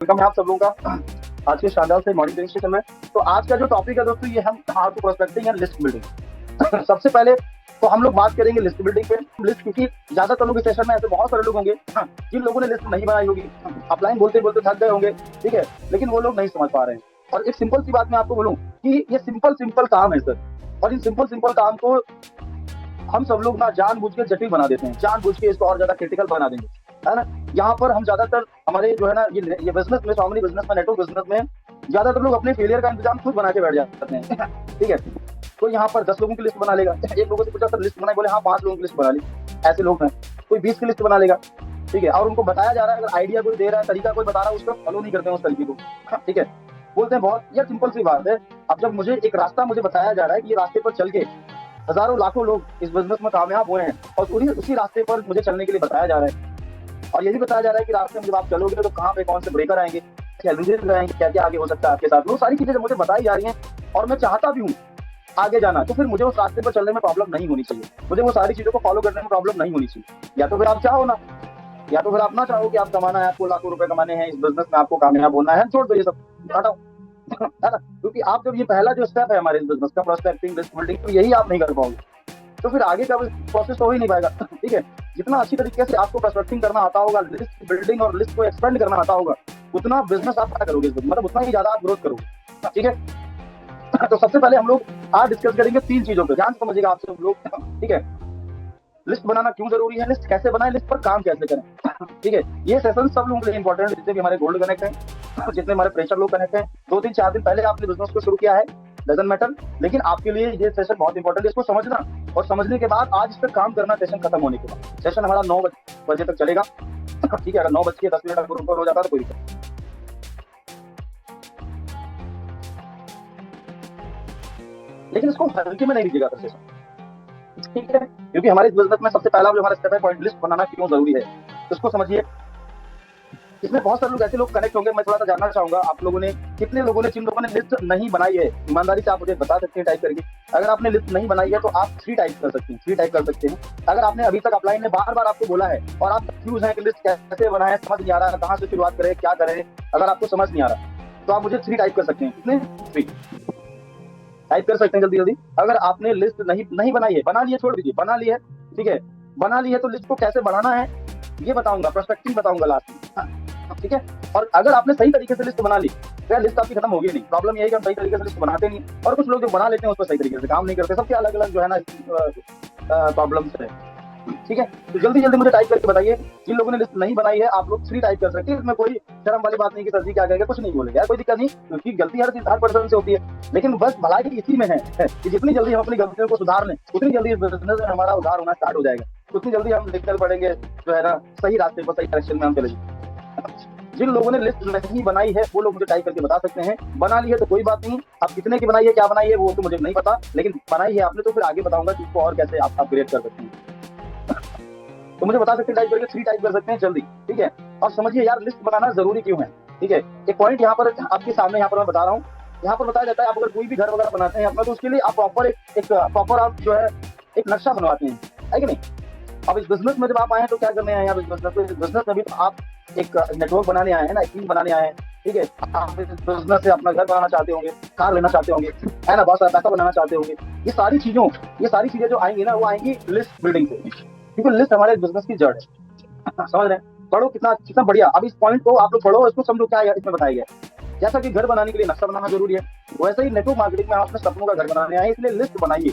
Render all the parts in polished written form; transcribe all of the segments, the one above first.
Welcome है आप सब लोगों का आज के शानदार से मॉर्निंग सेशन में। तो आज का जो टॉपिक है दोस्तों, ये हम how to prospecting and list building. सबसे पहले तो हम लोग बात करेंगे लिस्ट बिल्डिंग पे। लिस्ट, क्योंकि ज्यादातर लोग इस सेशन में ऐसे बहुत सारे लोग होंगे जिन लोगों ने लिस्ट नहीं बनाई होगी, अपलाइन बोलते बोलते थक गए होंगे, ठीक है, लेकिन वो लोग नहीं समझ पा रहे हैं। और एक सिंपल सी बात मैं आपको बोलूं कि ये सिंपल सिंपल काम है सर, और इन सिंपल सिंपल काम को हम सब लोग ना जानबूझ के जटिल बना देते हैं, जानबूझ के इसको और ज्यादा क्रिटिकल बना देंगे, है ना। यहाँ पर हम ज्यादातर हमारे जो है ना, ये बिजनेस में, फैमिली बिजनेस में, नेटवर्क बिजनेस में ज्यादातर लोग अपने फेलियर का इंतजाम खुद बना के बैठ जाते हैं। ठीक है, तो यहाँ पर 10 लोगों की लिस्ट बना लेगा, एक लोगों से पूछा सर लिस्ट बनाई, बोले हाँ 5 लोगों की लिस्ट बना ली। ऐसे लोग हैं। कोई 20 की लिस्ट बना लेगा, ठीक है, और उनको बताया जा रहा है, अगर आइडिया कोई दे रहा है, तरीका कोई बता रहा है, उसको फॉलो नहीं करते हैं उस तरीके को, ठीक है। बोलते हैं बहुत यार सिंपल सी बात है। अब जब मुझे एक रास्ता मुझे बताया जा रहा है कि ये रास्ते पर चल के हजारों लाखों लोग इस बिजनेस में कामयाब हुए हैं, और उसी रास्ते पर मुझे चलने के लिए बताया जा रहा है, और यही बताया जा रहा है कि रास्ते में जब आप चलोगे तो कहाँ पे कौन से ब्रेकर आएंगे, चैलेंजेस आएंगे, क्या क्या आगे हो सकता है आपके साथ, वो सारी चीजें जब मुझे बताई जा रही हैं और मैं चाहता भी हूँ आगे जाना, तो फिर मुझे उस रास्ते पर चलने में प्रॉब्लम नहीं होनी चाहिए, मुझे वो सारी चीजों को फॉलो करने में प्रॉब्लम नहीं होनी चाहिए। या तो फिर आप चाहो ना, या तो फिर आप ना चाहो कि आप कमाना है, आपको लाखों रुपए कमाने हैं इस बिजनेस में, आपको कामयाब होना है, छोड़ दो ये सब, हटाओ। है ना, क्योंकि आप जब ये पहला जो स्टेप है हमारे इस बिजनेस का, प्रोस्पेक्टिंग, लिस्ट बिल्डिंग, तो यही आप नहीं कर पाओगे, तो फिर आगे का प्रोसेस तो हो ही नहीं पाएगा। ठीक है, जितना अच्छी तरीके से आपको प्रोस्पेक्टिंग करना आता होगा, लिस्ट बिल्डिंग और लिस्ट को एक्सपेंड करना आता होगा, उतना बिजनेस आप क्या करोगे, मतलब उतना ही ज्यादा आप ग्रोथ करोगे। ठीक है, तो सबसे पहले हम लोग आज डिस्कस करेंगे 3 चीजों पे, ध्यान समझिएगा आप सब लोग। ठीक है, लिस्ट बनाना क्यों जरूरी है, लिस्ट कैसे बनाए, लिस्ट पर काम कैसे करें। ठीक है, ये सेशन सब लोगों के लिए इंपॉर्टेंट है, जितने भी हमारे गोल्ड कनेक्ट हैं, जितने हमारे प्रेशर लोग कनेक्ट हैं, 2 3 4 दिन पहले आपने बिजनेस को शुरू किया है, डजंट मैटर, लेकिन आपके लिए ये सेशन बहुत इंपॉर्टेंट है, इसको समझना और समझने के बाद आज इस पर काम करना। सेशन खत्म होने के बाद सेशन हमारा 9 बजे तक चलेगा। ठीक है, अगर 9:10 अगर ऊपर हो जाता तो कोई दिक्कत, लेकिन इसको हल्के में नहीं लीजिएगा सेशन, ठीक है, क्योंकि हमारे बिजनेस में सबसे पहला जो हमारा स्टेप है, पॉइंट लिस्ट बनाना क्यों जरूरी है, इसको समझिए। इसमें बहुत सारे लोग ऐसे लोग कनेक्ट होंगे, मैं थोड़ा सा जानना चाहूंगा आप लोगों ने, कितने लोगों ने, जिन लोगों ने लिस्ट नहीं बनाई है, ईमानदारी से आप मुझे बता सकते हैं टाइप करके। अगर आपने लिस्ट नहीं बनाई है तो आप 3 टाइप कर सकते हैं, 3 टाइप कर सकते हैं। अगर आपने अभी तक अपलाइन ने बार बार आपको बोला है और आप कंफ्यूज हैं कि लिस्ट कैसे बनाए, समझ नहीं आ रहा, कहाँ से शुरुआत करें, क्या करें, अगर आपको समझ नहीं आ रहा तो आप मुझे 3 टाइप कर सकते हैं। कितने? 3 टाइप कर सकते हैं जल्दी जल्दी। अगर आपने लिस्ट नहीं बनाई है, बना ली है, छोड़ दीजिए, बना ली है, ठीक है, बना ली है, तो लिस्ट को कैसे बढ़ाना है ये बताऊंगा, प्रोस्पेक्टिंग बताऊंगा लास्ट में, ठीक है। और अगर आपने सही तरीके से लिस्ट बना ली तो लिस्ट आपकी खत्म होगी नहीं। प्रॉब्लम यही है कि हम सही तरीके से लिस्ट बनाते नहीं, और कुछ लोग जो बना लेते हैं उस पर सही तरीके से काम नहीं करते, सबके अलग अलग जो है ना प्रॉब्लम्स है। ठीक है, तो जल्दी जल्दी मुझे टाइप करके बताइए, जिन लोगों ने लिस्ट नहीं बनाई है आप लोग 3 टाइप कर सकते हैं। इसमें कोई शर्म वाली बात नहीं कि सर जी क्या कहेंगे, कुछ नहीं बोलेगा, कोई दिक्कत नहीं, क्योंकि गलती हर पर्सन से होती है, लेकिन बस भलाई इसी में है कि जितनी जल्दी हम अपनी गलतियों को सुधार लें, उतनी जल्दी बिजनेस में हमारा उधार होना स्टार्ट हो जाएगा, उतनी जल्दी हम निकल पड़ेंगे जो है ना सही रास्ते पर, सही डायरेक्शन में हम चले जाएंगे। जिन लोगों ने लिस्ट नहीं बनाई है वो लोग मुझे टाइप करके बता सकते हैं। बना ली है तो कोई बात नहीं, आप कितने की बनाई है, क्या बनाई है, वो तो मुझे नहीं पता, लेकिन बनाई है आपने तो फिर आगे बताऊंगा कि इसको और कैसे आप अपग्रेड कर सकते हैं। तो मुझे बता सकते हैं टाइप करके, 3 टाइप कर सकते हैं जल्दी, ठीक है। और समझिए यार लिस्ट बनाना जरूरी क्यों है, ठीक है। एक पॉइंट यहाँ पर आपके सामने यहाँ पर मैं बता रहा हूँ, यहाँ पर बताया जाता है आप अगर कोई भी घर वगैरह बनाते हैं अपना, तो उसके लिए आप प्रॉपर आप जो है एक नक्शा बनवाते हैं, है कि नहीं। अब इस बिजनेस में जब आप आए हैं तो क्या करने आए हैं, इस बिजनेस में भी तो आप एक नेटवर्क बनाने आए हैं ना, एक टीम बनाने आए हैं, ठीक है। आप इस बिजनेस से अपना घर बनाना चाहते होंगे, कार लेना चाहते होंगे, है ना, बहुत सारा पैसा बनाना चाहते होंगे। ये सारी चीजें जो आएंगी ना, वो आएंगी लिस्ट बिल्डिंग से, क्योंकि लिस्ट हमारे बिजनेस की जड़ है। समझ रहे हैं, पढ़ो कितना कितना बढ़िया। अब इस पॉइंट को आप लोग पढ़ो, इसको समझो क्या इसमें बताया गया है। जैसा कि घर बनाने के लिए नक्शा बनाना जरूरी है, वैसे ही नेटवर्क मार्केटिंग में आप अपने सपनों का घर बनाने आए, इसलिए लिस्ट बनाइए,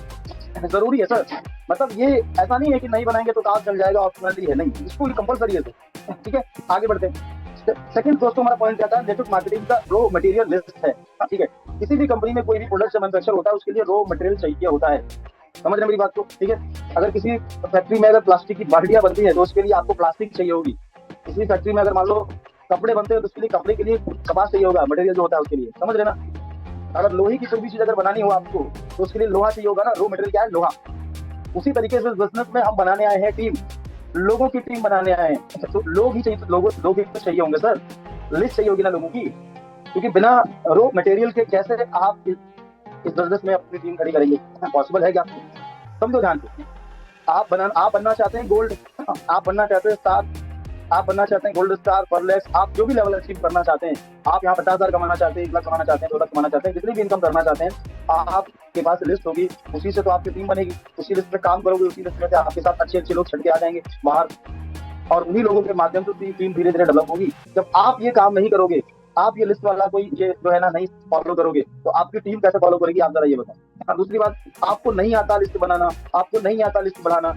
जरूरी है सर। मतलब ये ऐसा नहीं है कि नहीं बनाएंगे तो काम चल जाएगा, ऑप्शनली है, नहीं, इसको कंपलसरी है सर। ठीक है, आगे बढ़ते हैं। सेकंड दोस्तों हमारा पॉइंट क्या था, नेटवर्क मार्केटिंग का रॉ मटेरियल लिस्ट है, ठीक है। किसी भी कंपनी में कोई भी प्रोडक्ट मैन्युफैक्चर होता है, उसके लिए रॉ मटेरियल चाहिए होता है, समझ रहे मेरी बात को, ठीक है। अगर किसी फैक्ट्री में अगर प्लास्टिक की बाल्टियां बनती है तो उसके लिए आपको प्लास्टिक चाहिए होगी। किसी फैक्ट्री में अगर मान लो कपड़े बनते हैं तो उसके लिए कपड़े के लिए कपास चाहिए होगा, मटेरियल जो होता है उसके लिए, समझ रहे ना। अगर लोहे की कोई भी चीज अगर बनानी हो आपको तो उसके लिए लोहा चाहिए होगा ना, रॉ मटेरियल क्या है, लोहा। उसी तरीके से बिजनेस में हम बनाने आए हैं टीम, लोगों की टीम बनाने आए हैं, तो लोग ही चाहिए, लोग ही तो चाहिए होंगे सर, लिस्ट चाहिए होगी ना लोगों की, क्योंकि बिना रॉ मटेरियल के कैसे आप इस बिजनेस में अपनी टीम खड़ी करेंगे, पॉसिबल है क्या। समझो ध्यान से, आप बनना चाहते हैं गोल्ड, आप बनना चाहते हैं स्टार, आप बनना चाहते हैं गोल्ड स्टार, परलेक्स, आप जो भी लेवल अचीव करना चाहते हैं, आप यहाँ 50,000 कमाना चाहते हैं, 1 लाख कमाना चाहते हैं, 2 लाख कमाना चाहते हैं, जितनी भी इनकम करना चाहते हैं, आपके पास लिस्ट होगी, उसी से तो आपकी टीम बनेगी, उसी लिस्ट पे काम करोगे, उसी लिस्ट में से आपके साथ अच्छे अच्छे लोग छट के आ जाएंगे बाहर, और उन्हीं लोगों के माध्यम से टीम धीरे धीरे डेवलप होगी। जब आप ये काम नहीं करोगे, आप ये लिस्ट वाला कोई ये जो है ना नहीं फॉलो करोगे, तो आपकी टीम कैसे फॉलो करेगी, आप जरा ये बताओ। दूसरी बात, आपको नहीं आता लिस्ट बनाना, आपको नहीं आता लिस्ट बढ़ाना,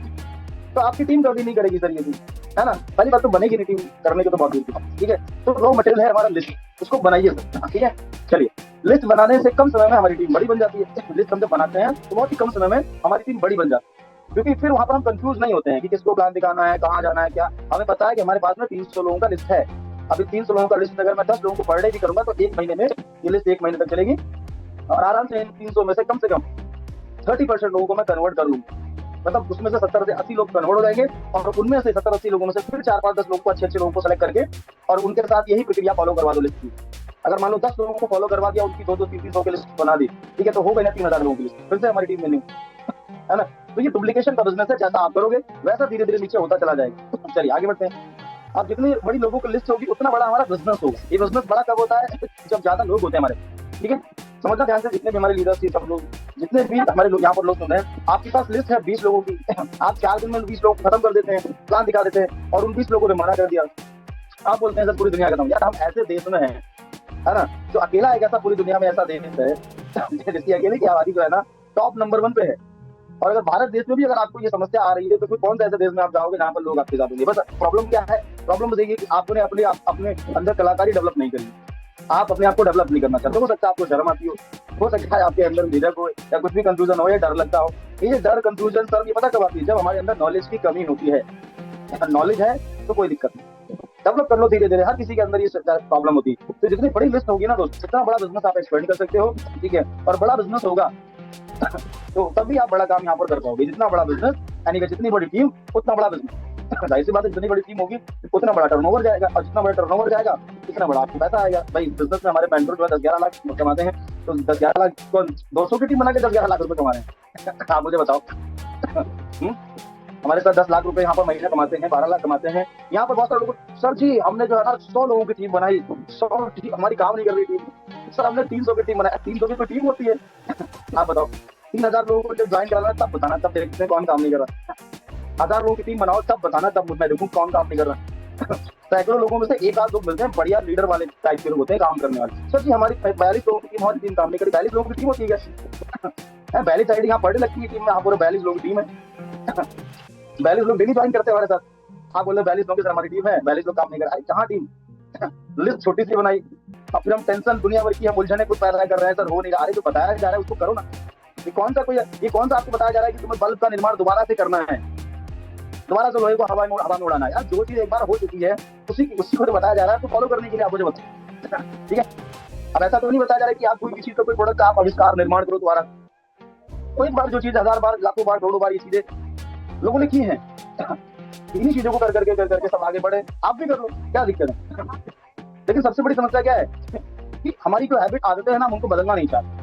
तो आपकी टीम कभी नहीं करेगी सर ये चीज, है ना। पहली बात तो बनेगी नहीं टीम, करने के तो बहुत दूर की बात, ठीक है। तो रॉ मटेरियल है हमारा लिस्ट, उसको बनाइए सर, ठीक है। चलिए, लिस्ट बनाने से कम समय में हमारी टीम बड़ी बन जाती है। लिस्ट हम जब बनाते हैं तो बहुत ही कम समय में हमारी टीम बड़ी बन जाती है, क्योंकि फिर वहां पर हम कंफ्यूज नहीं होते हैं कि किसको प्लान दिखाना है, कहाँ जाना है, क्या। हमें पता है कि हमारे पास में 300 लोगों का लिस्ट है। अभी 300 लोगों का लिस्ट अगर मैं 10 लोगों को पर डे भी करूंगा तो 1 महीने में ये लिस्ट 1 महीने तक चलेगी, और आराम से इन 300 में से कम 30% लोगों को मैं कन्वर्ट कर लूंगा। मतलब उसमें से 70 से 80 लोग कन्वर्ट हो जाएंगे, और उनमें से 70-80 लोगों में से फिर 4-5-10 लोगों को, अच्छे लोगों को सेलेक्ट करके, और उनके साथ यही प्रक्रिया फॉलो करवा दो लिस्ट की। अगर मान लो 10 लोगों को फॉलो करवा दिया, उनकी 200-300 की लिस्ट बना दी, ठीक है, तो हो गई ना 3000 लोगों की लिस्ट, फिर से हमारी टीम में नहीं, है ना। तो ये डुप्लीकेशन का बिजनेस है, जैसा आप करोगे वैसा धीरे धीरे नीचे होता चला जाएगा। चलिए आगे बढ़ते हैं। अब जितनी बड़ी लोगों की लिस्ट होगी उतना बड़ा हमारा बिजनेस होगा। ये बिजनेस बड़ा कब होता है, जब ज्यादा लोग होते हैं हमारे, ठीक है। समझना ध्यान से, जितने भी हमारे लीडर्स, सब लोग, जितने भी हमारे लोग यहाँ पर लोग सुन रहे हैं, आपके पास लिस्ट है 20 लोगों की, आप 4 दिन में 20 लोग खत्म कर देते हैं, प्लान दिखा देते हैं, और उन 20 लोगों ने मना कर दिया। आप बोलते हैं सर पूरी दुनिया खत्म। यार हम ऐसे देश में हैं, है ना, जो अकेला एक ऐसा पूरी दुनिया में ऐसा देश है जिसकी अकेले की आबादी जो है ना टॉप नंबर 1 पे है। और अगर भारत देश में भी अगर आपको ये समस्या आ रही है, तो फिर कौन सा ऐसे देश में आप जाओगे जहाँ पर लोग आपके साथ होंगे। बस प्रॉब्लम क्या है, प्रॉब्लम बस ये कि आपने अपने अंदर कलाकारी डेवलप नहीं करी, आप अपने आप को डेवलप नहीं करना चाहते। हो सकता है आपको शर्म आती हो सकता है आपके अंदर झिझक हो, या कुछ भी कंफ्यूजन हो, या डर लगता हो। ये डर, कंफ्यूजन सर ये पता कब आती है, जब हमारे अंदर नॉलेज की कमी होती है। नॉलेज है तो कोई दिक्कत नहीं, डेवलप कर लो धीरे धीरे। हर किसी के अंदर ये प्रॉब्लम होती है। तो जितनी बड़ी लिस्ट होगी ना दोस्त, जितना बड़ा बिजनेस आप एक्सपेंड कर सकते हो, ठीक है, और बड़ा बिजनेस होगा तो तभी आप बड़ा काम यहाँ पर कर पाओगे। जितना बड़ा बिजनेस, यानी कि जितनी बड़ी टीम उतना बड़ा बिजनेस। जाहिर सी बात है, जितनी बड़ी टीम होगी उतना बड़ा टर्नओवर जाएगा, और जितना बड़ा टर्नओवर जाएगा उतना बड़ा आपको पैसा आएगा। भाई बिजनेस में हमारे मेंटर जो है 10-11 लाख कमाते हैं, तो 10-11 लाख को 200 की टीम बना के 10-11 लाख रुपए कमा रहे हैं। आप मुझे बताओ हमारे साथ 10 लाख रुपए यहाँ पर महीने कमाते हैं, 12 लाख कमाते हैं। यहाँ पर बहुत सारे लोग, सर जी हमने जो है ना 100 लोगों की टीम बनाई, 100 हमारी काम नहीं कर रही टीम। सर हमने 300 की टीम बनाई। 300 की कोई टीम होती है? आप बताओ, 3000 लोगों को जब ज्वाइन कराना तब बताना, तब देखते हैं कौन काम नहीं कर रहा। 1000 लोगों की टीम बनाओ तब बताना, तब मैं देखूँ कौन काम नहीं कर रहा। सैकड़ों लोगों में से 1-8 लोग मिलते हैं, बढ़िया लीडर वाले टाइप के लोग होते हैं, काम करने वाले। सर जी हमारी 42 लोगों की टीम, हमारी टीम काम नहीं करी। 42 लोगों की टीम होती है क्या? 42 साइड यहाँ पढ़े लगती है टीम में, आप बोलो 42 लोगों की टीम है। 42 लोग डेली ज्वाइन करते हैं हमारे साथ। आप बोले 42 लोगों की हमारी टीम है, 42 लोग काम नहीं कर रहा है। कहाँ टीम? लिस्ट छोटी सी बनाई, अब फिर हम टेंशन दुनिया भर की हम उलझने कुछ पैदा कर रहे हैं, सर हो नहीं रहा। अरे जो बताया जा रहा है उसको करो ना। ये कौन सा आपको बताया जा रहा है कि तुम्हें बल्ब का निर्माण दोबारा से करना है, दोबारा से लोहे को हवा में उड़ाना है। यार जो चीज एक बार हो चुकी है उसी को तो बताया जा रहा है, तो फॉलो करने के लिए आप मुझे बताओ, ठीक है। अब ऐसा तो नहीं बताया जा रहा है कि आप कोई चीज का कोई प्रोडक्ट का आप आविष्कार निर्माण करो दोबारा। कोई बार जो चीज 1000 बार, लाखों बार, करोड़ों बार ये चीजें लोगों ने की है, इन्हीं चीजों को कर करके सब आगे बढ़े। आप भी कर लो, क्या दिक्कत है। लेकिन सबसे बड़ी समस्या क्या है कि हमारी जो हैबिट, आदतें हैं ना, हम उनको बदलना नहीं चाहते,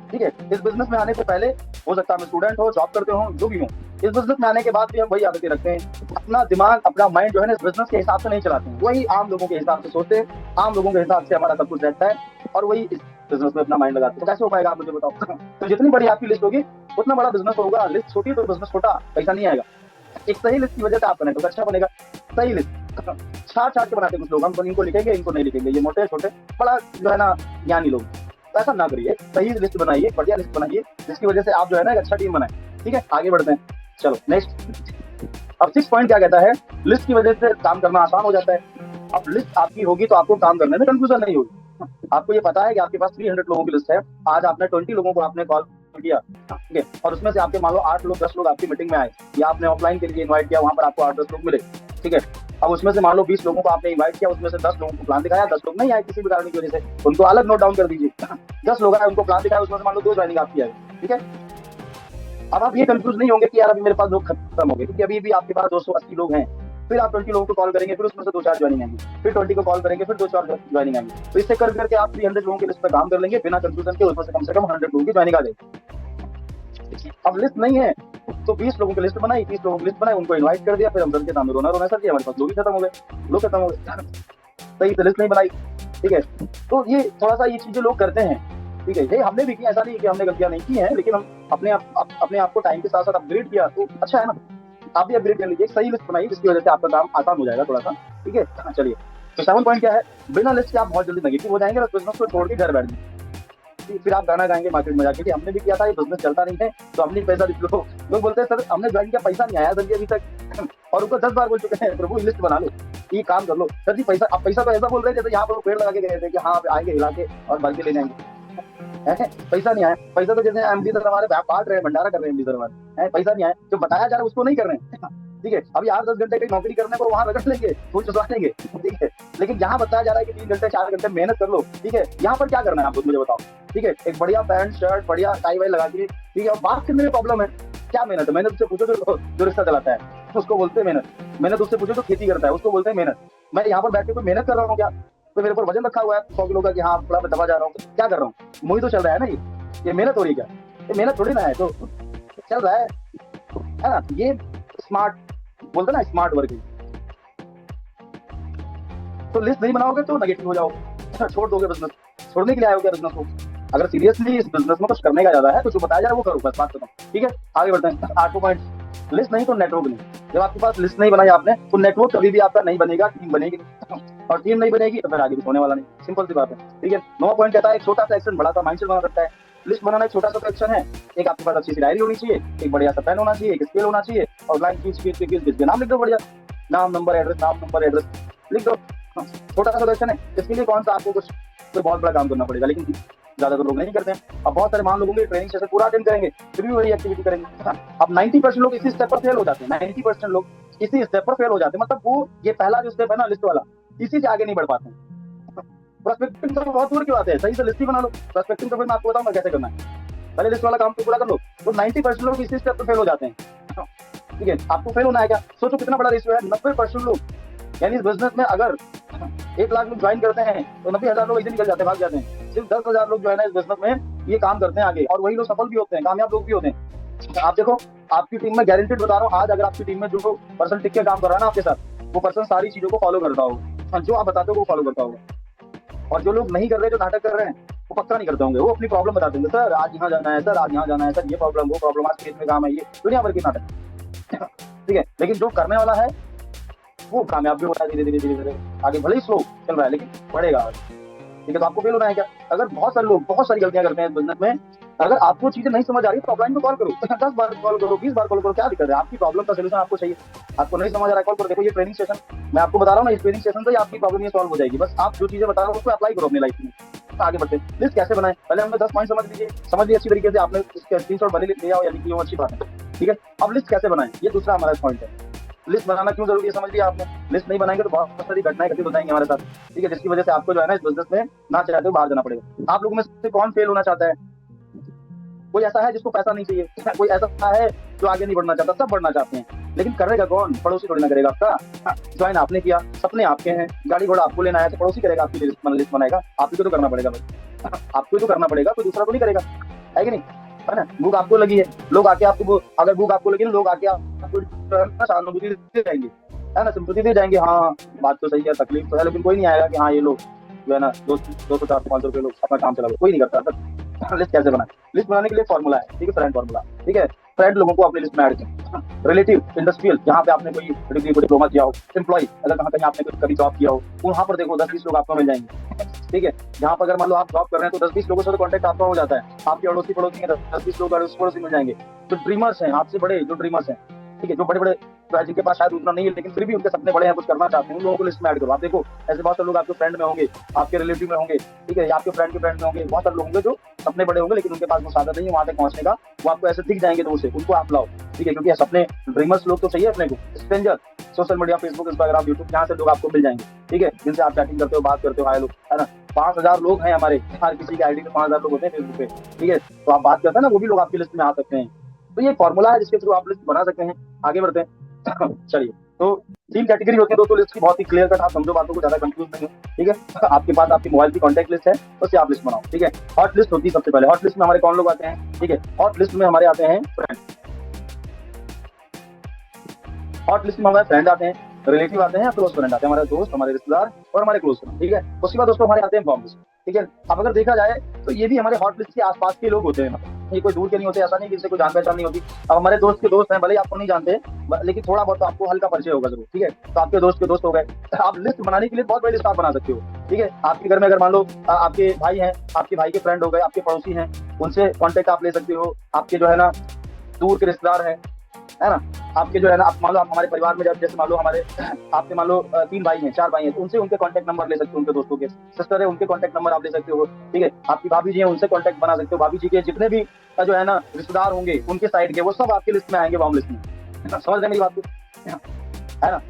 ठीक है। इस बिजनेस में आने से पहले हो सकता है हम स्टूडेंट हो, जॉब करते हो, जो भी हो, इस बिजनेस में आने के बाद भी हम वही आदतें रखते हैं। अपना दिमाग, अपना माइंड जो है ना इस बिजनेस के हिसाब से नहीं चलाते हैं, वही आम लोगों के हिसाब से सोचते हैं, आम लोगों के हिसाब से हमारा सब कुछ रहता है, और वही इस बिजनेस में अपना माइंड लगाते हैं। तो कैसे हो पाएगा आप मुझे बताओ। तो जितनी बड़ी आपकी लिस्ट होगी उतना बड़ा बिजनेस होगा। लिस्ट छोटी तो बिजनेस छोटा, पैसा नहीं आएगा। एक सही लिस्ट की वजह से आपका नेटवर्क अच्छा बनेगा। सही लिस्ट छाट के बनाते हैं कुछ लोग, हम इनको लिखेंगे, इनको नहीं लिखेंगे, ये मोटे छोटे बड़ा जो है ना ज्ञानी लोग। ऐसा ना करिए, सही लिस्ट बनाइए, बढ़िया लिस्ट बनाइए, जिसकी वजह से आप जो है ना एक अच्छा टीम बनाए, ठीक है। आगे बढ़ते हैं, चलो नेक्स्ट। अब 6 पॉइंट क्या कहता है, लिस्ट की वजह से काम करना आसान हो जाता है। अब लिस्ट आपकी होगी तो आपको काम करने में कंफ्यूजन नहीं होगी। आपको ये पता है कि आपके पास 300 लोगों की लिस्ट है, आज आपने 20 लोगों को आपने कॉल किया, ठीक है, और उसमें से आपके मान लो 8 लोग 10 लोग आपकी मीटिंग में आए, या आपने ऑफलाइन के लिए इन्वाइट किया, वहां पर आपको 8-10 लोग मिले, ठीक है। अब उसमें से मान लो 20 लोगों को आपने इन्वाइट किया, उसमें से 10 लोगों को प्लान दिखाया, 10 लोग नहीं आए किसी भी कारण की वजह से, उनको अलग नोट डाउन कर दीजिए। 10 लोग आए, उनको प्लान दिखाया, उसमें से मान लो 2 ज्वाइनिंग आपकी आई, ठीक है। अब आप ये कंफ्यूज नहीं होंगे कि यार अभी मेरे पास लोग खत्म हो गए, क्योंकि अभी भी आपके पास 280 लोग हैं। फिर आप 20 लोगों को कॉल करेंगे, फिर उसमें से 2-4 ज्वाइनिंग आएंगी, फिर 20 को कॉल करेंगे, फिर 2-4 ज्वाइनिंग आएंगी। तो इससे कर करके आप 300 लोगों की लिस्ट पे काम कर लेंगे बिना कंफ्यूजन के, उसमें से कम 100 लोगों की ज्वाइनिंग आ जाएगी। अब लिस्ट नहीं है तो 20 लोगों की लिस्ट बनाई, 30 लोगों की लिस्ट बनाई, उनको इनवाइट कर दिया, फिर हम सर के सामने रोना रोना सर कि हमारे पास लोग ही खत्म हो गए, लोग खत्म हो गए, सही से लिस्ट नहीं बनाई। ठीक है, तो ये थोड़ा सा ये चीजें लोग करते हैं। ठीक है, ये हमने भी की, ऐसा नहीं है कि हमने गलतियां नहीं की हैं, लेकिन हम अपने आप को टाइम के साथ साथ अपग्रेड किया, तो अच्छा है ना। आप भी अपग्रेड कर लीजिए, सही लिस्ट बनाइए जिसकी वजह से आपका काम आसान हो जाएगा थोड़ा सा। ठीक है, चलिए, तो 7 पॉइंट क्या है, बिना लिस्ट के आप बहुत जल्दी नेगेटिव हो जाएंगे और बिजनेस को छोड़ के घर बैठ जाएंगे। फिर आप गाना गाएंगे मार्केट में जाके कि हमने भी किया था, ये बिजनेस चलता नहीं है तो हमने पैसा लोग बोलते हैं सर हमने ज्वाइन किया, पैसा नहीं आया सर जी अभी तक, और उनको 10 बार बोल चुके हैं प्रभु लिस्ट बना लो, ये काम कर लो सर जी। पैसा, अब पैसा तो ऐसा बोल रहे हैं जैसे यहाँ पर पेड़ लगा के गए थे कि हाँ आएंगे हिला के और भर के ले जाएंगे, पैसा नहीं आया। पैसा तो जैसे एमडी सर हमारे बांट रहे हैं, भंडारा कर रहे हैं एमडी सर हमारे, पैसा नहीं आया, जो बताया जा रहा है उसको नहीं कर रहे हैं। ठीक है, अभी 8-10 घंटे की नौकरी करने पर वहां रगड़ लेंगे, फूल चुसवा लेंगे। ठीक है, लेकिन जहाँ बताया जा रहा है कि 3 घंटे 4 घंटे मेहनत कर लो, ठीक है, यहाँ पर क्या करना है आपको मुझे बताओ। ठीक है, एक बढ़िया पैंट शर्ट बढ़िया टाई वाई लगा के, ठीक है, और बात करने में प्रॉब्लम है, क्या मेहनत है? मेहनत से पूछो जो रिश्ता चलाता है उसको बोलते हैं मेहनत, मेहनत उससे पूछो जो खेती करता है उसको बोलते हैं मेहनत। मैं यहाँ पर बैठ के कोई मेहनत कर रहा हूँ क्या? तो मेरे ऊपर वजन रखा हुआ है 100 किलो का कि हाँ थोड़ा मैं दबा जा रहा हूँ, क्या कर रहा हूँ? मुझे तो चल रहा है ना, ये मेहनत हो रही है क्या? ये मेहनत थोड़ी ना है, तो चल रहा है ना। ये स्मार्ट बोलते ना, स्मार्ट वर्किंग। तो लिस्ट नहीं बनाओगे तो नेगेटिव हो जाओगे, छोड़ दोगे बिजनेस। छोड़ने के लिए आए हो क्या बिजनेस को? अगर सीरियसली इस बिजनेस में कुछ करने का ज्यादा है तो जो बताया जा रहा है वो करो, बस बात खत्म। ठीक है, आगे बढ़ते हैं। 8 पॉइंट, लिस्ट नहीं तो नेटवर्क नहीं। जब आपके पास लिस्ट नहीं बनाई आपने तो नेटवर्क कभी भी आपका नहीं बनेगा, टीम बनेगी, और टीम नहीं बनेगी तो फिर आगे भी होने वाला नहीं, सिंपल सी बात है। ठीक है, 9 पॉइंट कहता है एक छोटा सा एक्शन बड़ा सा माइंडसेट बना सकता है। लिस्ट बनाना एक छोटा सा एक्शन है, एक आपके पास अच्छी सी डायरी होनी चाहिए, एक बढ़िया सा पेन होना चाहिए, एक स्केल होना चाहिए, और लाइन खींच के नाम लिख दो, बढ़िया नाम नंबर एड्रेस लिख दो। छोटा सा एक्शन है, इसके लिए कौन सा आपको कुछ कोई बहुत बड़ा काम करना पड़ेगा, लेकिन ज्यादातर लोग नहीं करते हैं। अब बहुत सारे मान लोगों के ट्रेनिंग सेशन पूरा अटेंड करेंगे फिर भी वही एक्टिविटी करेंगे। अब 90% लोग इसी स्टेप पर फेल हो जाते हैं, 90% लोग इसी स्टेप पर फेल हो जाते हैं, मतलब वो ये पहला जो स्टेप है ना लिस्ट वाला, इसी से आगे नहीं बढ़ पाते हैं। प्रोस्पेक्टिंग तो बहुत दूर की बात है, सही से लिस्ट ही बना लो। प्रोस्पेक्टिंग तो फिर मैं आपको बताऊंगा कैसे करना है, पहले लिस्ट वाला काम तो पूरा कर लो। तो 90% लोग इसी स्टेप पर फेल हो जाते हैं। ठीक है, आपको फेल होना है क्या? सोचो कितना बड़ा रेशियो है, 90% लोग। यानी इस बिजनेस में अगर 1 लाख लोग ज्वाइन करते हैं तो 90,000 लोग ऐसे निकल जाते हैं, भाग जाते हैं। सिर्फ 10,000 लोग जो है ना इस बिजनेस में ये काम करते हैं आगे, और वही लोग सफल भी होते हैं, कामयाब लोग भी होते हैं। आप देखो आपकी टीम में, गारंटीड बता रहा हूँ, आज अगर आपकी टीम में जो पर्सन टिक के काम कर रहा है ना आपके साथ, वो पर्सन सारी चीजों को फॉलो करता होगा, जो आप बताते हो वो फॉलो करता होगा। और जो लोग नहीं कर रहे, जो नाटक कर रहे हैं, वो पक्का नहीं करते होंगे, वो अपनी प्रॉब्लम बताते होंगे, सर आज यहाँ जाना है, सर आज यहाँ जाना है, सर ये प्रॉब्लम वो प्रॉब्लम, आज खेत में काम है, ये दुनिया भर के नाटक। ठीक है, लेकिन जो करने वाला है वो कामयाब भी होता है धीरे धीरे आगे, भले ही स्लो चल रहा है लेकिन बढ़ेगा। ठीक है, तो आपको फेल होना है क्या? अगर बहुत सारे लोग बहुत सारी गलतियां करते हैं बिजनेस में, अगर आपको चीजें नहीं समझ आ रही तो ऑफलाइन में कॉल करो, 10 बार कॉल करो, 20 बार कॉल करो, क्या दिक्कत है? आपकी प्रॉब्लम का सोल्यूशन आपको चाहिए, आपको नहीं समझ आ रहा है कॉल करो। देखो ये ट्रेनिंग सेशन मैं आपको बता रहा हूँ ना, इस ट्रेनिंग सेशन से आपकी प्रॉब्लम ये सॉल्व हो जाएगी। बस आप जो चीजें बता रहे हो उसको अप्लाई करो अपनी लाइफ में। आगे बढ़ते हैं, लिस्ट कैसे बनाए? पहले हमने 10 पॉइंट समझ लीजिए अच्छी तरीके से, आपने इसके स्क्रीनशॉट बने लिया हो या लिखी हो, अच्छी बात है। ठीक है, अब लिस्ट कैसे बनाए, ये दूसरा हमारा पॉइंट है। लिस्ट बनाना क्यों जरूरी है समझ लिया आपने। लिस्ट नहीं बनाएंगे तो बहुत सारी घटनाएं घटित हो जाएंगी हमारे साथ। ठीक है, जिसकी वजह से आपको जो है ना इस बिजनेस में ना चाहते हो बाहर जाना पड़ेगा। आप लोगों में से कौन फेल होना चाहता है? कोई ऐसा है जिसको पैसा नहीं चाहिए, कोई ऐसा है जो आगे नहीं बढ़ना चाहता, सब बढ़ना चाहते हैं, लेकिन करेगा कौन? पड़ोसी थोड़ी ना करेगा आपका। ज्वाइन आपने किया, सपने आपके हैं, गाड़ी घोड़ा आपको लेना है, तो पड़ोसी करेगा आपकी लिस्ट बनाएगा? आपको तो करना पड़ेगा भाई, आपको तो करना पड़ेगा, कोई दूसरा तो नहीं करेगा, है कि नहीं? है ना, भूख आपको लगी है, लोग आके आपको, अगर भूख आपको लगी लोग आके आपको सहानुभूति दे जाएंगे, है ना, सिंपैथी दे जाएंगे, हाँ बात तो सही है, तकलीफ तो है, लेकिन कोई नहीं आएगा कि हाँ ये लोग जो है ना 200, 400, 500 लोग अपना काम चला, कोई नहीं करता। लिस्ट कैसे बनाए? लिस्ट बनाने के लिए फॉर्मूला है, ठीक है, फ्रेंड फॉर्मूला। ठीक है, फ्रेंड लोगों को अपनी लिस्ट में ऐड करें। रिलेटिव, इंडस्ट्रियल, जहाँ पे आपने कोई डिग्री को डिप्लोमा किया हो, एम्प्लॉय, अगर कहीं आपने कभी जॉब किया हो, वहाँ पर देखो 10-20 लोग आपको मिल जाएंगे। ठीक है, जहाँ पर अगर मान लो आप जॉब कर रहे हैं तो 10-20 लोगों से कॉन्टेक्ट आपका हो जाता है, आपके अड़ोसी पड़ोसी में 10-20 लोग अड़ोसी पड़ोसी मिल जाएंगे। जो ड्रीमर्स हैं, आपसे बड़े जो ड्रीमर्स हैं, ठीक है, जो बड़े बड़े, जिनके पास शायद उतना नहीं है लेकिन फिर भी उनके सपने बड़े हैं, कुछ करना चाहते हैं, उन लोगों को लिस्ट में ऐड करो। आप देखो ऐसे बहुत सारे लोग आपके फ्रेंड में होंगे, आपके रिलेटिव में होंगे, ठीक है, या आपके फ्रेंड के फ्रेंड में होंगे, बहुत सारे लोग होंगे जो सपने बड़े होंगे लेकिन उनके पास वो साधन नहीं है वहां तक पहुंचने का, वो आपको ऐसे दिख जाएंगे दूर से, उनको आप लाओ। ठीक है, क्योंकि सपने ड्रीमर्स लोग तो चाहिए अपने को। Stranger, social media, Facebook, Instagram, YouTube, यहाँ से लोग आपको मिल जाएंगे, ठीक है, जिनसे आप चैटिंग करते हो, बात करते हो, हाय लोग, है ना। 5,000 लोग हैं हमारे, हर किसी की आईडी में 5,000 लोग होते हैं फेसबुक पे, ठीक है, तो आप बात करते हैं ना, वो भी लोग आपकी लिस्ट में आ सकते हैं। तो ये फॉर्मूला है जिसके थ्रू आप लिस्ट बना सकते हैं। आगे बढ़ते हैं। चलिए, तो 3 कैटेगरी होती है दोस्तों लिस्ट की, बहुत ही क्लियर कट, आप समझो बातों को, ज्यादा कंफ्यूज नहीं हो। ठीक है, आपके पास आपकी मोबाइल की कॉन्टैक्ट लिस्ट है, उससे आप लिस्ट बनाओ। ठीक है, हॉट लिस्ट होती है सबसे पहले। हॉट लिस्ट में हमारे कौन लोग आते हैं? ठीक है, हॉट लिस्ट में हमारे आते हैं फ्रेंड। हॉट लिस्ट में हमारे फ्रेंड आते हैं, रिलेटिव आते हैं, क्लोज फ्रेंड आते हैं, हमारे दोस्त, हमारे रिश्तेदार और हमारे क्लोज फ्रेंड, ठीक है। उसके बाद दोस्तों हमारे आते हैं बॉम्ब लिस्ट, ठीक है। अब अगर देखा जाए तो ये भी हमारे हॉट लिस्ट के आसपास के लोग होते हैं, मतलब ये कोई दूर के नहीं होते, ऐसा नहीं कि इनसे कोई जान पहचान नहीं होती। अब हमारे दोस्त के दोस्त हैं, भले ही आपको नहीं जानते, लेकिन थोड़ा बहुत तो आपको हल्का परिचय होगा जरूर, ठीक है। तो आपके दोस्त के दोस्त हो गए, आप लिस्ट बनाने के लिए बहुत बड़ी लिस्ट आप बना सकते हो, ठीक है। आपके घर में अगर मान लो आपके भाई हैं, आपके भाई के फ्रेंड हो गए, आपके पड़ोसी हैं, उनसे कॉन्टेक्ट आप ले सकते हो। आपके जो है ना दूर के रिश्तेदार है ना, आपके जो है ना, आप मान लो आप हमारे परिवार में, जब जैसे मान लो हमारे आपके मान लो 3 भाई हैं, 4 भाई हैं, तो उनसे उनके कांटेक्ट नंबर ले सकते हो, उनके दोस्तों के। सिस्टर है, उनके कांटेक्ट नंबर आप ले सकते हो, ठीक है। आपकी भाभी जी हैं, उनसे कांटेक्ट बना सकते हो। भाभी जी के जितने भी जो है ना रिश्तेदार होंगे उनके साइड के, वो सब आपकी लिस्ट में आएंगे, वार्म लिस्ट में। समझ रहे मेरी बात को, है ना।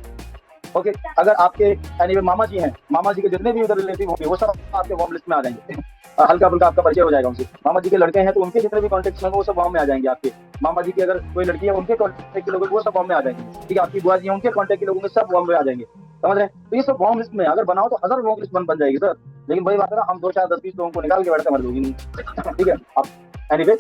ओके, अगर आपके एनीवे मामा जी हैं, मामा जी के जितने भी उधर रिलेटिव होंगे वो सब आपके वार्म लिस्ट में आ जाएंगे। हल्का फुल्का आपका परिचय हो जाएगा उनसे। मामा जी के लड़के हैं तो उनके जितने भी कॉन्टेक्ट होंगे वो सब वार्म में आ जाएंगे आपके। मामा जी की अगर कोई लड़की है, उनके कॉन्टेक्ट के लोग वो सब वार्म में आ जाएंगे, ठीक है। आपकी बुआ जी हैं, उनके कॉन्टेक्ट के लोगों में सब वार्म में आ जाएंगे। समझ रहे हैं। तो ये सब वार्म लिस्ट में अगर बनाओ तो हजारों लोगों की लिस्ट बन जाएगी सर। लेकिन वही बात है ना, हम 2 4 10 20 लोगों को निकाल के बैठते मर लोगी नहीं, ठीक है। अब एनीवे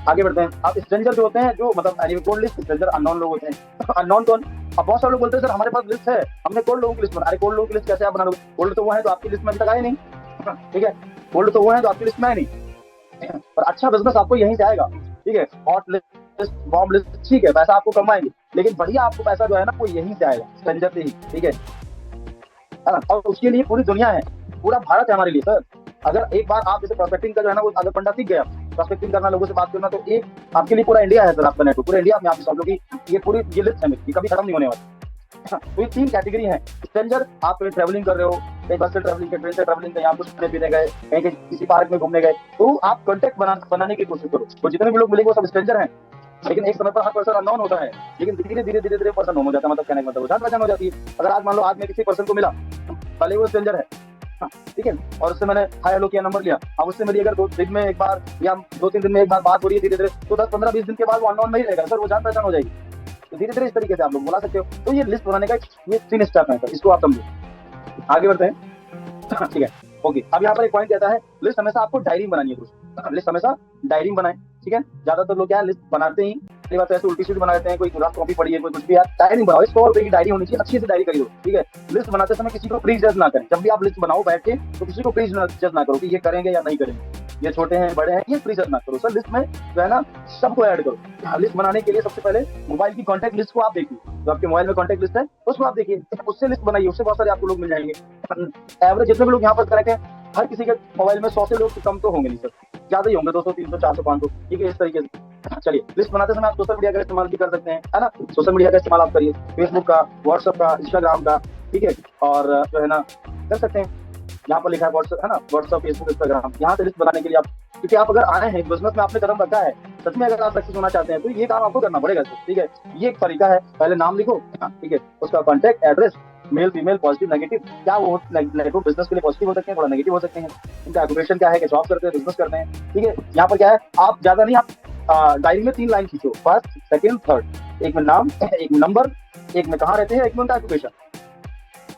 आगे बढ़ते हैं। आप स्ट्रेंजर जो होते हैं, जो मतलब anyway cold list, stranger unknown लोग होते हैं। अननोन कौन? अब बहुत सारे लोग बोलते हैं सर हमारे पास लिस्ट है, हमने कोल्ड लोगों की लिस्ट बना। अरे कोल्ड लोगों की लिस्ट कैसे आप बना लोगे? कोल्ड तो वो है तो आपकी लिस्ट में अभी तक आए नहीं, ठीक है। कोल्ड तो वो है तो आपकी लिस्ट में आए नहीं। पर अच्छा बिजनेस आपको यहीं से आएगा, ठीक है। हॉट लिस्ट, वार्म लिस्ट, ठीक है, पैसा आपको कमाएंगे, लेकिन बढ़िया आपको पैसा जो है ना वो यहीं से आएगा, स्ट्रेंजर से ही, ठीक है ना। और उसके लिए पूरी दुनिया है, पूरा भारत है हमारे लिए सर। अगर एक बार आप जैसे प्रोस्पेक्टिंग का जो है ना वो अगर पंडा सीख गया, प्रोस्पेक्टिंग करना, लोगों से बात करना, तो एक आपके लिए पूरा इंडिया है सर, आपका नेटवर्क पूरे इंडिया में। आप समझ लो कि ये पूरी ये लिस्ट है मेरी, कभी खत्म नहीं होने वाली। तो ये 3 कैटेगरी है। स्ट्रेंजर, आप कहीं ट्रैवलिंग कर रहे हो, कहीं बस से ट्रैवलिंग, ट्रेन से ट्रैवलिंग, कहीं आप कुछ खाने पीने गए, कहीं किसी पार्क में घूमने गए, तो आप कॉन्टेक्ट बनाने की कोशिश करो। तो जितने भी लोग मिलेंगे वो सब स्ट्रेंजर हैं, लेकिन एक समय पर हर पर्सन अननोन होता है, लेकिन धीरे धीरे पर्सन नोन हो जाता है। मतलब कहने का मतलब जान पहचान हो जाती है। अगर आज मान लो आज मैं किसी पर्सन को मिला, भले वो स्ट्रेंजर है, ठीक है, और उससे मैंने हाय हेलो किया, नंबर लिया, अब उससे मेरी अगर 2 दिन में एक बार या 2-3 दिन में एक बार बात हो रही है धीरे धीरे, तो 10 15 20 दिन के बाद वो अननोन नहीं रहेगा सर, वो जान पहचान हो जाएगी। तो धीरे धीरे इस तरीके से आप लोग बुला सकते हो। तो ये लिस्ट बनाने का ये 3 स्टेप है सर, इसको आप समझो। आगे बढ़ते हैं, ठीक है। ओके, अब यहाँ पर एक पॉइंट कहता है लिस्ट हमेशा आपको डायरी बनानी है दोस्तों, लिस्ट हमेशा डायरी बनाएं, ठीक है। ज्यादातर लोग क्या है लिस्ट बनाते ही पहली बात तो ऐसे उल्टी सीधी बना देते हैं, कोई रफ कॉपी पड़ी है, कोई कुछ भी है, डायरी बनाओ। 100 रुपए की डायरी होनी चाहिए, अच्छी से डायरी करिए, ठीक है। लिस्ट बनाते समय किसी को प्लीज जज ना करें। जब भी आप लिस्ट बनाओ बैठ के, तो किसी को प्लीज जज ना करो कि ये करेंगे या नहीं करेंगे, ये छोटे हैं बड़े हैं, ये प्लीज जज ना करो सर। लिस्ट में जो है ना सबको ऐड करो। लिस्ट बनाने के लिए सबसे पहले मोबाइल की कॉन्टैक्ट लिस्ट को आप देखिए, तो आपके मोबाइल में कॉन्टैक्ट लिस्ट है उसको आप देखिए, उससे लिस्ट बनाइए, उससे बहुत सारे आपको लोग मिल जाएंगे। एवरेज जितने भी लोग यहाँ पर करेक्ट है, हर किसी के मोबाइल में 100 से लोग कम तो होंगे नहीं सर, ज्यादा ही होंगे, 200 300 400 500, ठीक है। इस तरीके से चलिए लिस्ट बनाते समय आप सोशल मीडिया का इस्तेमाल भी कर सकते हैं, है ना। सोशल मीडिया का इस्तेमाल आप करिए, फेसबुक का, व्हाट्सएप का, इंस्टाग्राम का, ठीक है। और जो है ना कर सकते हैं, यहाँ पर लिखा है व्हाट्सएप, है ना, व्हाट्सएप, फेसबुक, इंस्टाग्राम, यहाँ से लिस्ट बनाने के लिए आप, क्योंकि आप अगर आए हैं बिजनेस में, आपने कदम रखा है, सच में अगर आप सक्सेस होना चाहते हैं तो ये काम आपको करना पड़ेगा, ठीक है। ये एक तरीका है, पहले नाम लिखो, ठीक है, उसका contact address, male female, positive negative, क्या वो नेगेटिव बिजनेस के लिए पॉजिटिव हो सकते हैं, थोड़ा नेगेटिव हो सकते हैं, उनका ऑक्यूपेशन क्या है, कि जॉब करते हैं, बिजनेस करते हैं, ठीक है। यहाँ पर क्या है, आप ज्यादा नहीं, आप डायरी में 3 लाइन खींचो, फर्स्ट, सेकंड, थर्ड, एक में नाम, एक में नंबर, एक में कहाँ रहते हैं, एक में उनका ऑक्यूपेशन।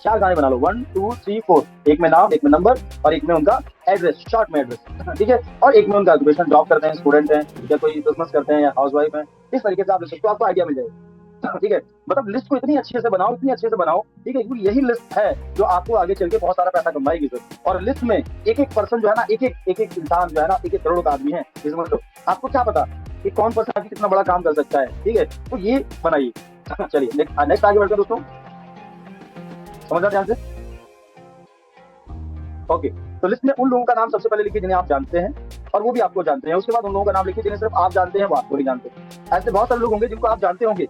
4 गाने बना लो, 1 2 3 4, एक में नाम, एक में नंबर और एक में उनका एड्रेस, शॉर्ट में एड्रेस, ठीक है। और एक में उनका ऑक्यूपेशन, जॉब करते हैं, स्टूडेंट हैं, या कोई बिजनेस करते हैं, या हाउसवाइफ है। इस तरीके से आप लिख सकते हो, आपको आइडिया मिल जाएगा, ठीक है। मतलब लिस्ट को इतनी अच्छे से बनाओ, इतनी अच्छे से बनाओ, ठीक है, क्योंकि यही लिस्ट है जो आपको आगे चल के बहुत सारा पैसा कमाएगी सर। और लिस्ट में एक पर्सन जो है ना, एक इंसान जो है ना, 1 करोड़ का आदमी है, समझ लो। आपको क्या पता कि कौन पर्सन आगे कितना बड़ा काम कर सकता है, ठीक है। तो ये बनाइए। चलिए नेक्स्ट आगे बढ़ते हैं दोस्तों, समझ ध्यान से। ओके, तो लिस्ट में उन लोगों का नाम सबसे पहले लिखिए जिन्हें आप जानते हैं और वो भी आपको जानते हैं। उसके बाद उन लोगों का नाम लिखिए जिन्हें सिर्फ आप जानते हैं, वो आपको नहीं जानते। ऐसे बहुत सारे लोग होंगे जिनको आप जानते होंगे,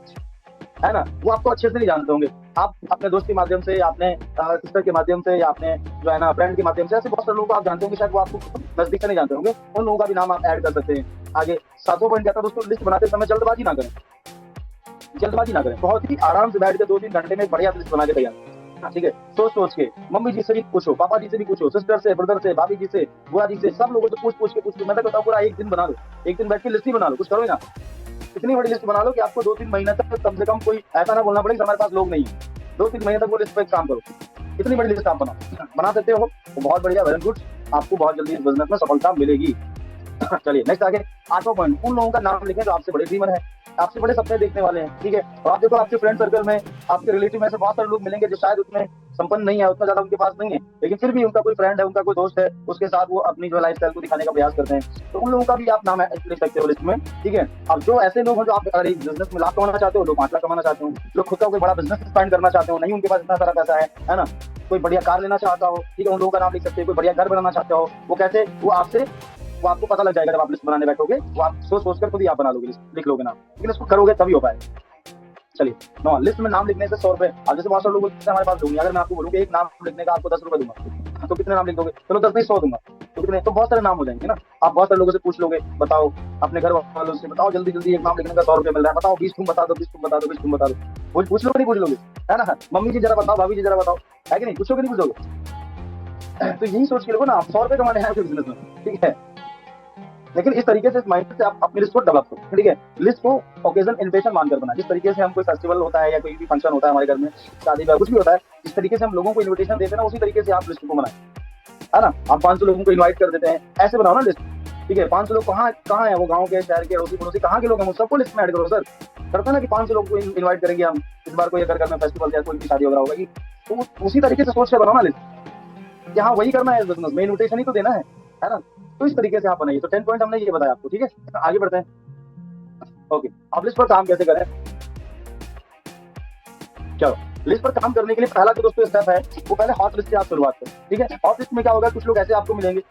है ना, वो आपको अच्छे से नहीं जानते होंगे। आप अपने दोस्त के माध्यम से, आपने सिस्टर के माध्यम से, या आपने जो है ना फ्रेंड के माध्यम से, ऐसे बहुत सारे लोगों को आप जानते होंगे, शायद वो आपको नजदीक से नहीं जानते होंगे। उन लोगों का भी नाम आप ऐड कर सकते हैं। आगे 7वां पॉइंट कहता है दोस्तों, लिस्ट बनाते समय जल्दबाजी ना करें। जल्दबाजी ना करें, बहुत ही आराम से बैठ के 2-3 घंटे में बढ़िया लिस्ट बना के तैयार, ठीक है। सोच के मम्मी जी से भी पूछो, पापा जी से भी पूछो, सिस्टर से, ब्रदर से, भाभी जी से, बुआ जी से, सब लोगों से पूछ के मैं तो कहता हूँ पूरा एक दिन बना लो, एक दिन बैठ के लिस्ट ही बना लो, कुछ करो ना, इतनी बड़ी लिस्ट बना लो कि आपको 2-3 महीने तक कम से कम कोई ऐसा ना बोलना पड़ेगा हमारे पास लोग नहीं है। 2-3 महीने तक वो लिस्ट पे काम करो, इतनी बड़ी लिस्ट आप बना सकते हो, तो बहुत बढ़िया, वेरी गुड, आपको बहुत जल्दी इस बिजनेस में सफलता मिलेगी। चलिए नेक्स्ट आगे 8वां पॉइंट, उन लोगों का नाम लिखें जो आपसे बड़े ड्रीमर है। आपसे बड़े सपने देखने वाले हैं, ठीक है। और आप देखो आपके फ्रेंड सर्कल में, आपके रिलेटिव में से बहुत सारे लोग मिलेंगे जो शायद उतने संपन्न नहीं है, उतना ज्यादा उनके पास नहीं है, लेकिन फिर भी उनका कोई फ्रेंड है, उनका कोई दोस्त है, उसके साथ वो अपनी जो लाइफस्टाइल को दिखाने का प्रयास करते हैं, तो उन लोगों का भी आप नाम लिख सकते हो लिस्ट में, ठीक है। अब जो ऐसे लोग हैं जो आप अगर एक बिजनेस में लाभ कमाना चाहते हो, लोग 5 लाख कमाना चाहते हो, जो खुद का कोई बड़ा बिजनेस एक्सपेंड करना चाहते हो, नहीं उनके पास इतना सारा पैसा है ना, कोई बढ़िया कार लेना चाहता हो, ठीक है, उन लोगों का नाम लिख सकते हो। कोई बढ़िया घर बनाना चाहता हो, वो कैसे, वो आपको पता लग जाएगा जब आप लिस्ट बनाने बैठोगे, वो आप सोच सोच कर खुद ही आप बना लोगे, लिख लोगे नाम, लेकिन इसको करोगे तभी हो पाएगा। चलिए नो, लिस्ट में नाम लिखने से 100 रुपए। अब जैसे बहुत सारे लोग बोलते हैं हमारे पास दूंगी, अगर मैं आपको बोलूँ एक नाम लिखने का आपको 10 रुपए दूंगा, तो कितने नाम लिख दोगे? चलो 10 नहीं 100 दूंगा, तो कितने, तो बहुत सारे नाम हो जाएंगे ना। आप बहुत सारे लोगों से पूछ लोगे, बताओ अपने घर वालों से, बताओ जल्दी जल्दी एक नाम लिखने का 100 रुपए मिल रहा है, बताओ 20 तुम बता दो, 20 तुम बता दो, 20 तुम बता दो। पूछ लोगे नहीं पूछ लोगे, है ना। मम्मी जी जरा बताओ, भाभी जी जरा बताओ, है कि नहीं, पूछोगे नहीं पूछोगे। तो यही सोच के लोगो ना, आप 100 रुपए कमाने हैं बिजनेस में, ठीक है। लेकिन इस तरीके से, इस माइंडसेट से आप अपनी लिस्ट को डेवलप करो, ठीक है। लिस्ट को ओकेजन इन्विटेशन मानकर बना, जिस तरीके से हम कोई फेस्टिवल होता है या कोई भी फंक्शन होता है हमारे घर में, शादी ब्याह कुछ भी होता है, जिस तरीके से हम लोगों को इन्विटेशन देते हैं ना, उसी तरीके से आप लिस्ट को बनाएं, है ना। आप 500 लोगों को इन्वाइट कर देते हैं, ऐसे बनाओ ना लिस्ट, ठीक है। 500 लोग कहाँ कहाँ है, वो गाँव के, शहर के, अड़ोसी पड़ोसी कहाँ के लोग हैं, सबको लिस्ट में ऐड करो सर। करते हैं ना कि 500 लोग को इन्वाइट करेंगे हम इस बार, कोई अगर में फेस्टिवल या कोई भी शादी वगैरह होगा, तो उसी तरीके से सोच कर बनाओ ना लिस्ट, यहाँ वही करना है बिजनेस में, इन्विटेशन ही तो देना है ना। तो इस तरीके से आप बनाइए। तो 10 पॉइंट हमने ये बताया आपको, ठीक है। आगे बढ़ते हैं। ओके, अब लिस्ट पर काम कैसे करें? चलो, लिस्ट पर काम करने के लिए पहला जो दोस्तों स्टेप है, वो पहले हॉट लिस्ट से आप शुरुआत करें, ठीक है। हॉट लिस्ट में क्या होगा, कुछ लोग ऐसे आपको मिलेंगे,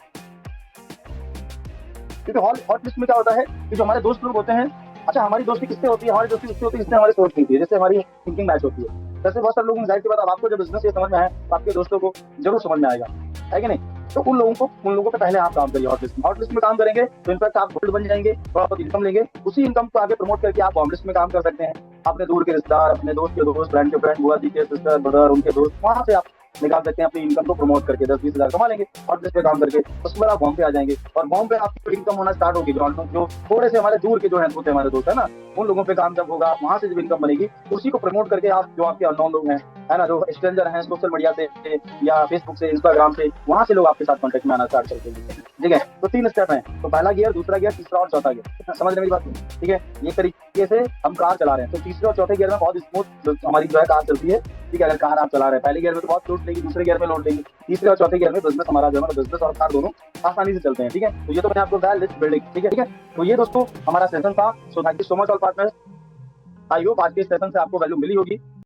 क्योंकि हॉट लिस्ट में क्या होता है कि जो हमारे दोस्त लोग होते हैं, अच्छा हमारी दोस्ती किससे होती है, हमारी दोस्ती उससे होती है जिससे हमारी सोच होती है, जिससे हमारी थिंकिंग मैच होती है। जैसे बहुत सारे लोग, जाहिर सी बात, आपको जब बिजनेस ये समझ में आए तो आपके दोस्तों को जरूर समझ में आएगा, है कि नहीं। तो उन लोगों पे पहले आप काम करिए। हॉट लिस्ट में काम करेंगे तो इनफैक्ट आप गोल्ड बन जाएंगे, थोड़ा बहुत इनकम लेंगे, उसी इनकम को आगे प्रमोट करके आप वार्म लिस्ट में काम कर सकते हैं। अपने दूर के रिश्तेदार, अपने दोस्त के दोस्त, फ्रेंड के फ्रेंड, बुआ जी के सिस्टर ब्रदर, उनके दोस्त, वहां से आप निकाल सकते हैं अपनी इनकम को प्रमोट करके, 10-20 हजार कमा लेंगे हॉट लिस्ट पे काम करके। उसके बाद आप बॉम्ब पे आ जाएंगे, और बॉम्ब पे आपकी इनकम होना स्टार्ट होगी। जो थोड़े से हमारे दूर के जो है होते हैं हमारे दोस्त, है ना, उन लोगों पे काम जब होगा, वहां से जब इनकम बनेगी, उसी को प्रमोट करके आप जो आपके अननोन लोग हैं, है ना, जो स्ट्रेंजर हैं सोशल मीडिया से या फेसबुक से, इंस्टाग्राम से, वहां से लोग आपके साथ कॉन्टेक्ट में आना स्टार्ट कर देंगे, ठीक है। तो 3 स्टेप हैं, तो पहला गियर, दूसरा गियर, तीसरा और चौथा गियर। समझ रहे मेरी बात, ठीक है। ये तरीके से हम कार चला रहे हैं, तो तीसरे और चौथे गियर में बहुत स्मूथ हमारी जो है कार चलती है, ठीक है। अगर कार आप चला रहे हैं, पहले गियर में तो बहुत लोड लेगी, दूसरे गियर में लोड लेगी, तीसरे और चौथे गियर में बिजनेस हमारा जो है, बिजनेस और कार दोनों आसानी से चलते हैं, ठीक है। तो ये तो मैंने आपको बताया लिस्ट बिल्डिंग, ठीक है, ठीक है। तो ये दोस्तों हमारा सेशन था। So thank you so much all partners. I hope आज के सेशन से आपको वैल्यू मिली होगी।